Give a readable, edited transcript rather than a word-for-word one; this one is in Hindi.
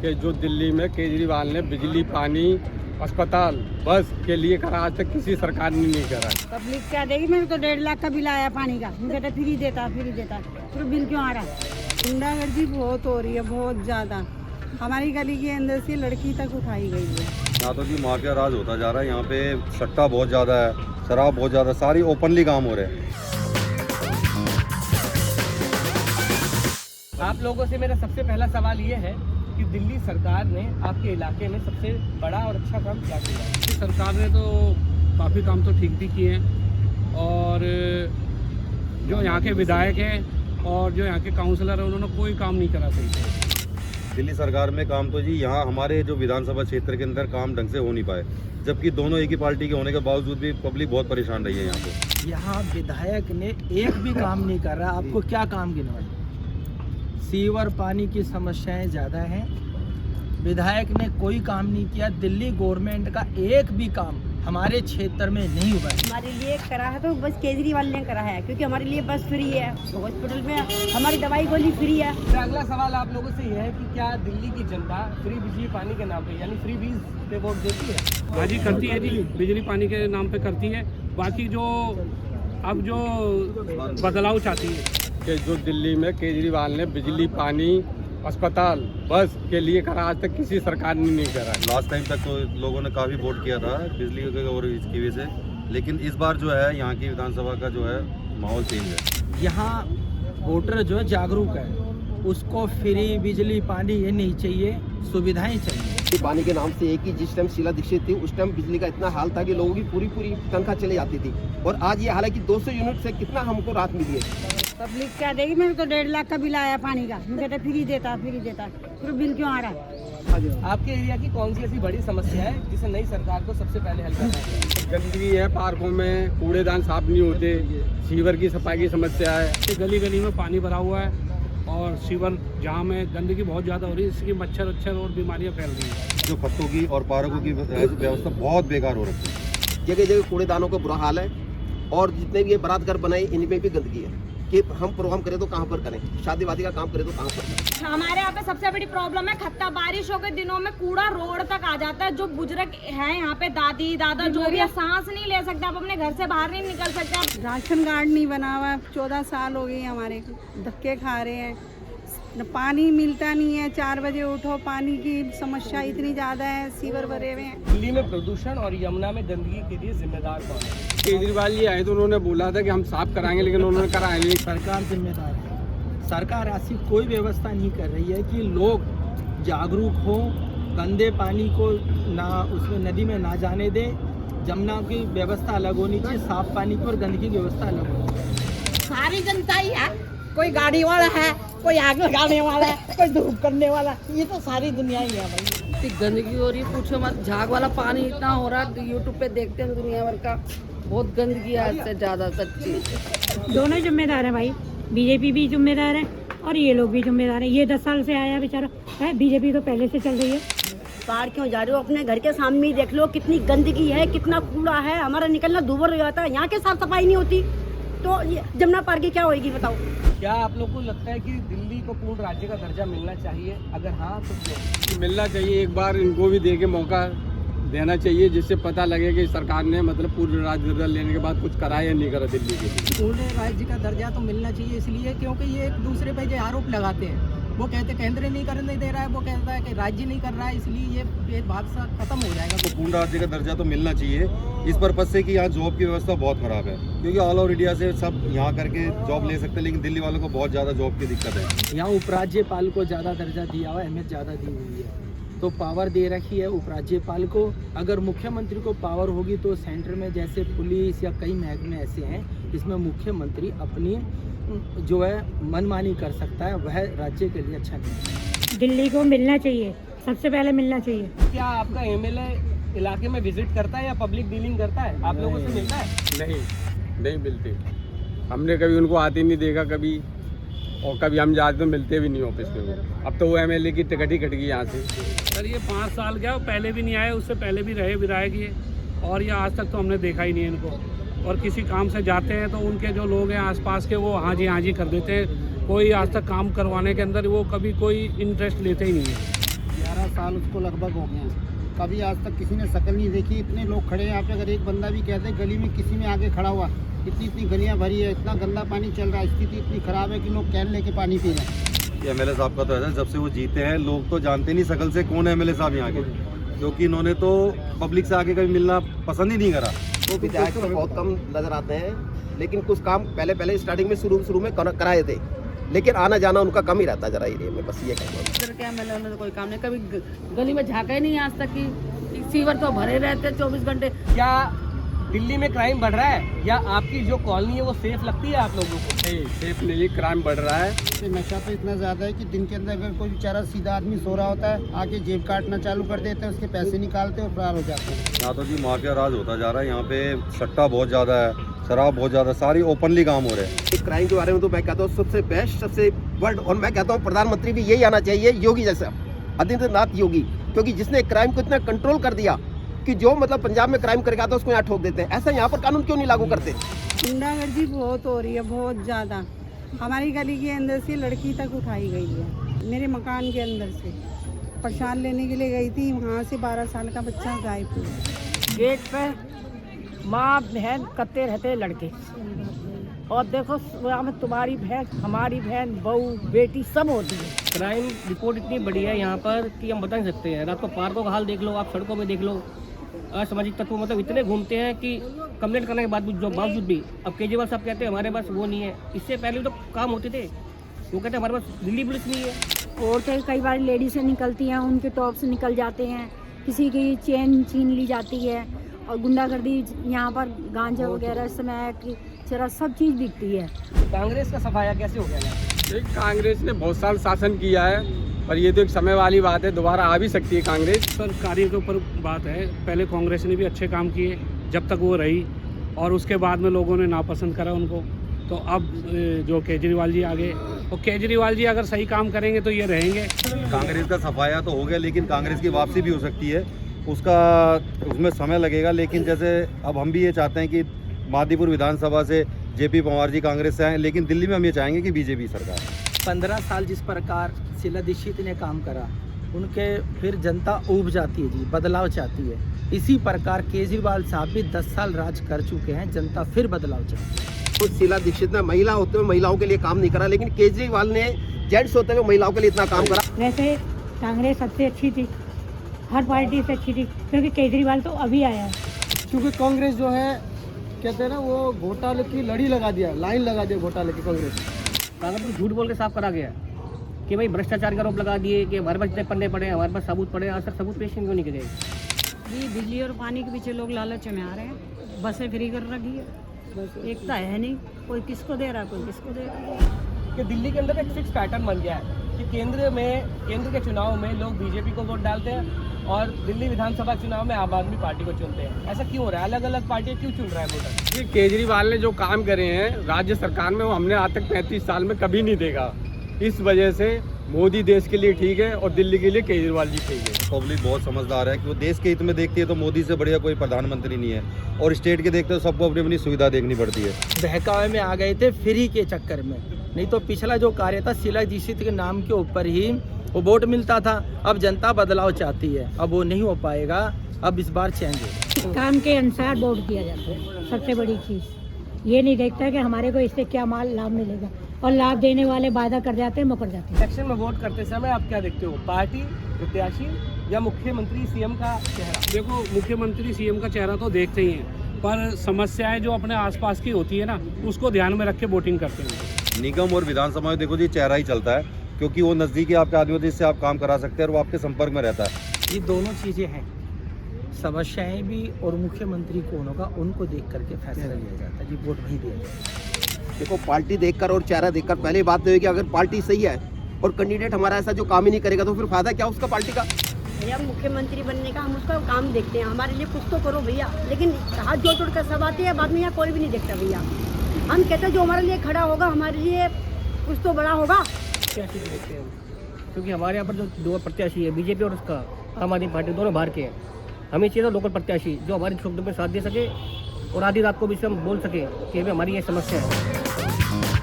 कि जो दिल्ली में केजरीवाल ने बिजली, पानी, अस्पताल, बस के लिए करा, आज तक किसी सरकार ने नहीं करा। पब्लिक क्या देगी? मेरे तो 1.5 लाख का बिल आया पानी का, कहते फ्री देता फिर बिल क्यों आ रहा है? गुंडागर्दी बहुत हो रही है, बहुत ज़्यादा। हमारी गली के अंदर से लड़की तक उठाई गई है। यहाँ तो जी माफिया राज होता जा रहा है। यहाँ पे सट्टा बहुत ज़्यादा है, शराब बहुत ज़्यादा, सारी ओपनली काम हो रहे हैं। आप लोगों से मेरा सबसे पहला सवाल ये है कि दिल्ली सरकार ने आपके इलाके में सबसे बड़ा और अच्छा काम क्या किया? सरकार ने तो काफ़ी काम तो ठीक भी किए हैं, और जो यहाँ के विधायक हैं और जो यहाँ के काउंसलर हैं उन्होंने कोई काम नहीं करा सही से। दिल्ली सरकार में काम तो जी यहाँ हमारे जो विधानसभा क्षेत्र के अंदर काम ढंग से हो नहीं पाए, जबकि दोनों एक ही पार्टी के होने के बावजूद भी पब्लिक बहुत परेशान रही है यहाँ पे। यहाँ विधायक ने एक भी काम नहीं कर रहा। आपको क्या काम गिनवाए? सीवर पानी की समस्याएं ज़्यादा हैं, विधायक ने कोई काम नहीं किया। दिल्ली गवर्नमेंट का एक भी काम हमारे क्षेत्र में नहीं हुआ है। हमारे लिए करा है तो बस केजरीवाल ने करा है, क्योंकि हमारे लिए बस फ्री है, हॉस्पिटल में हमारी दवाई गोली फ्री है। मेरा अगला सवाल आप लोगों से यह है कि क्या दिल्ली की जनता फ्री बिजली पानी के नाम पे यानी फ्री बीज पे वोट देती है? हाँ जी, करती है जी, बिजली पानी के नाम पे करती है। बाकी जो अब जो बदलाव चाहती है कि जो दिल्ली में केजरीवाल ने बिजली, पानी, अस्पताल, बस के लिए करा, आज तक किसी सरकार ने नहीं करा। लास्ट टाइम तक तो लोगों ने काफ़ी वोट किया था बिजली के और इसकी वजह से, लेकिन इस बार जो है यहाँ की विधानसभा का जो है माहौल चेंज है। यहाँ वोटर जो है जागरूक है, उसको फ्री बिजली पानी ये नहीं चाहिए, सुविधाएं चाहिए। पानी के नाम से एक ही, जिस टाइम शीला दीक्षित थी उस टाइम बिजली का इतना हाल था कि लोगों की पूरी तनख्वाह चली जाती थी, और आज ये हालांकि 200 यूनिट से कितना हमको राहत मिली है। पब्लिक क्या देगी? मेरे तो 1.5 लाख का बिल आया पानी का, कहते फ्री देता फिर बिल क्यों आ रहा है? आपके एरिया की कौन सी ऐसी बड़ी समस्या है जिसे नई सरकार को सबसे पहले हल करना है? गंदगी है, पार्कों में कूड़ेदान साफ नहीं होते, सीवर की सफाई की समस्या है। गली गली में पानी भरा हुआ है और सीवर जाम है, गंदगी बहुत ज़्यादा हो रही है, इसकी मच्छर और बीमारियाँ फैल रही हैं। जो पत्तों की और पार्कों की व्यवस्था बहुत बेकार हो रखी है। जगह जगह कूड़ेदानों का बुरा हाल है, और जितने भी ये बारात घर बनाए इनमें भी गंदगी है कि हम प्रोग्राम करें तो कहाँ पर करें, शादी वादी का काम करें तो कहाँ पर करें। हमारे यहाँ पे सबसे बड़ी प्रॉब्लम है खत्ता। बारिशों के दिनों में कूड़ा रोड तक आ जाता है। जो बुजुर्ग है यहाँ पे, दादी दादा जो भी है, सांस नहीं ले सकते, आप अपने घर से बाहर नहीं निकल सकते। आप राशन कार्ड नहीं बना हुआ, 14 साल हो गए हमारे, धक्के खा रहे हैं, पानी मिलता नहीं है। 4 बजे उठो, पानी की समस्या इतनी ज़्यादा है, सीवर भरे हुए हैं। दिल्ली में प्रदूषण और यमुना में गंदगी के लिए जिम्मेदार कौन है? केजरीवाल जी आए तो उन्होंने बोला था कि हम साफ कराएंगे, लेकिन उन्होंने कराया नहीं। सरकार जिम्मेदार है। सरकार ऐसी कोई व्यवस्था नहीं कर रही है कि लोग जागरूक हो, गंदे पानी को ना उसमें नदी में ना जाने दे। जमुना की व्यवस्था अलग होनी चाहिए, साफ पानी की और गंदगी की व्यवस्था अलग होनी चाहिए। सारी जनता ही है, कोई गाड़ी वाला है, कोई आग लगाने वाला है, कोई धूप करने वाला, ये तो सारी दुनिया ही है भाई। गंदगी हो रही है, पूछो मत। झाग वाला पानी इतना हो रहा है, यूट्यूब पे देखते हैं दुनिया भर का, बहुत गंदगी है हद से ज़्यादा, सच्ची। दोनों जिम्मेदार हैं भाई, बीजेपी भी जिम्मेदार है और ये लोग भी जिम्मेदार हैं। ये 10 साल से आया बेचारा है, बीजेपी तो पहले से चल रही है। बाहर क्यों जा रहे हो? अपने घर के सामने ही देख लो, कितनी गंदगी है, कितना कूड़ा है। हमारा निकलना दूभर हो जाता है, यहाँ के साफ सफाई नहीं होती तो जमुना पार की क्या होगी बताओ? क्या आप लोग को लगता है कि दिल्ली को पूर्ण राज्य का दर्जा मिलना चाहिए? अगर हाँ तो क्यों? मिलना चाहिए, एक बार इनको भी दे के मौका देना चाहिए, जिससे पता लगे कि सरकार ने मतलब पूर्ण राज्य दर्जा लेने के बाद कुछ करा या नहीं करा दिल्ली के लिए। पूर्ण राज्य का दर्जा तो मिलना चाहिए, इसलिए क्योंकि ये एक दूसरे पे जो आरोप लगाते हैं, वो कहते केंद्र नहीं करने दे रहा है, वो कहता है कि राज्य नहीं कर रहा है, इसलिए ये भेदभाव सा खत्म हो जाएगा। तो पूर्ण राज्य का दर्जा तो मिलना चाहिए इस पर्पज से कि यहाँ जॉब की व्यवस्था बहुत खराब है, क्योंकि ऑल ओवर इंडिया से सब यहाँ करके जॉब ले सकते हैं, लेकिन दिल्ली वालों को बहुत ज़्यादा जॉब की दिक्कत है। यहाँ उपराज्यपाल को ज़्यादा दर्जा दिया हुआ है, अहमियत ज़्यादा दी हुई है, तो पावर दे रखी है उपराज्यपाल को। अगर मुख्यमंत्री को पावर होगी तो सेंटर में जैसे पुलिस या कई महकमे ऐसे हैं जिसमें मुख्यमंत्री अपनी जो है मनमानी कर सकता है, वह राज्य के लिए अच्छा नहीं है। दिल्ली को मिलना चाहिए, सबसे पहले मिलना चाहिए। क्या आपका एमएलए इलाके में विजिट करता है या पब्लिक डीलिंग करता है? आप लोगों से मिलता है? नहीं मिलते। हमने कभी उनको आते नहीं देखा कभी, और कभी हम जाते तो मिलते भी नहीं ऑफिस में। वो अब तो वो एमएलए की टिकट ही कट गई यहाँ से। सर ये 5 साल गया, पहले भी नहीं आए, उससे पहले भी रहे विधायक ये, और ये आज तक तो हमने देखा ही नहीं इनको। और किसी काम से जाते हैं तो उनके जो लोग हैं आसपास के, वो हाँ जी कर देते हैं। कोई आज तक काम करवाने के अंदर वो कभी कोई इंटरेस्ट लेते ही नहीं है। 15 साल उसको लगभग हो गए हैं। कभी आज तक किसी ने शक्ल नहीं देखी। इतने लोग खड़े हैं यहाँ पे, अगर एक बंदा भी कहते हैं गली में किसी में आगे खड़ा हुआ, इतनी गलियाँ भरी है, इतना गंदा पानी चल रहा है, स्थिति इतनी खराब है कि लोग कैन लेके पानी पी रहे हैं। एमएलए साहब का तो ऐसा, जब से वो जीते हैं लोग तो जानते नहीं शकल से कौन है एमएलए साहब यहाँ के, क्योंकि इन्होंने तो पब्लिक से आगे कभी मिलना पसंद ही नहीं करा। वो विधायक तो बहुत कम नजर आते हैं, लेकिन कुछ काम पहले स्टार्टिंग में शुरू में कराए थे, लेकिन आना जाना उनका कम ही रहता जरा एरिया में, बस ये कहना। क्या एमएलए ने तो कोई काम नहीं, कभी गली में झांका ही नहीं आज तक की। सीवर तो भरे रहते 24 घंटे। क्या दिल्ली में क्राइम बढ़ रहा है या आपकी जो कॉलोनी है वो सेफ लगती है आप लोगों को? नहीं, सेफ नहीं, क्राइम बढ़ रहा है। नशा तो इतना ज़्यादा है कि दिन के अंदर अगर कोई बेचारा सीधा आदमी सो रहा होता है, आके जेब काटना चालू कर देते हैं, उसके पैसे निकालते हैं और फरार हो जाते हैं। यहाँ तो जी माफिया राज होता जा रहा है। यहाँ पे सट्टा बहुत ज़्यादा है, शराब बहुत ज़्यादा, सारी ओपनली काम हो रहे हैं। क्राइम के बारे में तो मैं कहता हूँ सबसे बेस्ट, सबसे वर्ल्ड, और मैं कहता हूँ प्रधानमंत्री भी यही आना चाहिए, योगी जैसा, आदित्यनाथ योगी, क्योंकि जिसने क्राइम को इतना कंट्रोल कर दिया कि जो मतलब पंजाब में क्राइम करके आता है उसको यहाँ ठोक देते हैं। ऐसा यहाँ पर कानून क्यों नहीं लागू करते? गुंडागर्दी बहुत हो रही है, बहुत ज़्यादा। हमारी गली के अंदर से लड़की तक उठाई गई है, मेरे मकान के अंदर से प्रसाद लेने के लिए गई थी, वहाँ से 12 साल का बच्चा गायब हुआ। गेट पे माँ बहन कत्ते रहते लड़के, और देखो में तुम्हारी बहन, हमारी बहन, बहू, बेटी सब होती है। क्राइम रिपोर्ट इतनी बड़ी है यहाँ पर कि हम बता नहीं सकते हैं। रात को पार्कों का हाल देख लो, आप सड़कों में देख लो, असामाजिक तत्व मतलब इतने घूमते हैं कि कंप्लेंट करने के बावजूद भी अब केजरीवाल साहब कहते हैं हमारे पास वो नहीं है। इससे पहले तो काम होते थे, वो कहते हैं हमारे पास दिल्ली पुलिस नहीं है। औरतें कई बार लेडीज़ें निकलती हैं, उनके टॉप्स निकल जाते हैं, किसी की चेन छीन ली जाती है, और गुंडागर्दी यहाँ पर गांजा वगैरह स्मैक चरस सब चीज़ बिकती है। कांग्रेस का सफाया कैसे हो गया? कांग्रेस ने बहुत साल शासन किया है, पर ये तो एक समय वाली बात है, दोबारा आ भी सकती है कांग्रेस। सर कार्य के ऊपर बात है, पहले कांग्रेस ने भी अच्छे काम किए जब तक वो रही, और उसके बाद में लोगों ने नापसंद करा उनको। तो अब जो केजरीवाल जी आ गए, और केजरीवाल जी अगर सही काम करेंगे तो ये रहेंगे। कांग्रेस का सफाया तो हो गया, लेकिन कांग्रेस की वापसी भी हो सकती है, उसमें समय लगेगा। लेकिन जैसे अब हम भी ये चाहते हैं कि मादीपुर विधानसभा से जेपी पंवार जी कांग्रेस से आए, लेकिन दिल्ली में हम ये चाहेंगे कि बीजेपी सरकार। 15 साल जिस प्रकार शीला दीक्षित ने काम करा, उनके फिर जनता ऊब जाती है जी, बदलाव चाहती है। इसी प्रकार केजरीवाल साहब भी 10 साल राज कर चुके हैं, जनता फिर बदलाव चाहती है। तो शीला दीक्षित ने महिला होते हुए महिलाओं के लिए काम नहीं करा, लेकिन केजरीवाल ने जेंट्स होते हुए महिलाओं के लिए इतना काम करा। वैसे कांग्रेस सबसे अच्छी थी, हर पार्टी से अच्छी थी, क्योंकि केजरीवाल तो अभी आया है। क्योंकि कांग्रेस जो है कहते हैं ना, वो घोटाले की लड़ी लगा दिया, लाइन लगा दिया घोटाले की कांग्रेस। कांग्रेस को झूठ बोल के साफ करा गया कि भाई भ्रष्टाचार का आरोप लगा दिए कि हमारे पास जितने पन्ने पड़े, हमारे पास सबूत पड़े। आज तक सबूत पेश क्यों नहीं किए? जी बिजली और पानी के पीछे लोग लालच में आ रहे हैं, बसें फ्री कर रखी है, एकता है नहीं, कोई किसको दे रहा है, कोई किसको दे रहा है। कि दिल्ली के अंदर एक फिक्स पैटर्न बन गया है कि केंद्र के चुनाव में लोग बीजेपी को वोट डालते हैं और दिल्ली विधानसभा चुनाव में आम आदमी पार्टी को चुनते हैं। ऐसा क्यों हो रहा है? अलग अलग पार्टियां क्यों चुन रहा है वोटर? ये केजरीवाल ने जो काम करे हैं राज्य सरकार में, वो हमने आज तक 35 साल में कभी नहीं देखा। इस वजह से मोदी देश के लिए ठीक है और दिल्ली के लिए केजरीवाल जी ठीक है। पब्लिक बहुत समझदार है कि वो देश के हित में देखती है, तो मोदी से बढ़िया कोई प्रधानमंत्री नहीं है। और स्टेट के देखते हो सबको अपनी अपनी सुविधा देखनी पड़ती है। बहकावे में आ गए थे फ्री के चक्कर में, नहीं तो पिछला जो कार्य था शीला दीक्षित के नाम के ऊपर ही वो वोट मिलता था। अब जनता बदलाव चाहती है, अब वो नहीं हो पाएगा, अब इस बार चेंज होगा। काम के अनुसार वोट किया जाता है, सबसे बड़ी चीज़ ये नहीं देखता कि हमारे को इससे क्या लाभ मिलेगा, और लाभ देने वाले वादा कर जाते हैं, मुकर जाते हैं। इलेक्शन में वोट करते समय आप क्या देखते हो? पार्टी, प्रत्याशी या मुख्यमंत्री सीएम का चेहरा? देखो, मुख्यमंत्री सीएम का चेहरा तो देखते ही हैं, पर समस्याएं जो अपने आसपास की होती है ना, उसको ध्यान में रख के वोटिंग करते हैं। निगम और विधानसभा में देखो जी चेहरा ही चलता है, क्योंकि वो नज़दीकी आपके आदमी होते हैं, जिससे आप काम करा सकते हैं और वो आपके संपर्क में रहता है। ये दोनों चीज़ें हैं, समस्याएं भी और मुख्यमंत्री कौन होगा उनको देख करके फैसला लिया जाता है जी, वोट नहीं दिया जाता। देखो पार्टी देखकर और चेहरा देखकर पहले बात तो है कि अगर पार्टी सही है और कैंडिडेट हमारा ऐसा जो काम ही नहीं करेगा, तो फिर फायदा क्या उसका पार्टी का? भैया मुख्यमंत्री बनने का हम उसका काम देखते हैं, हमारे लिए कुछ तो करो भैया, लेकिन हाथ जोड़ जोड़ कर सब आते हैं, बाद में यहाँ कोई भी नहीं देखता भैया। हम कहते हैं जो हमारे लिए खड़ा होगा, हमारे लिए कुछ तो बड़ा होगा। प्रत्याशी को देखते हैं, क्योंकि हमारे यहाँ पर जो दो प्रत्याशी है, बीजेपी और उसका आम आदमी पार्टी, दोनों बाहर के हैं। हमें चाहिए लोकल प्रत्याशी जो हमारी सुख दुख में साथ दे सके और आधी रात को भी हम बोल सके कि हमारी ये समस्या है।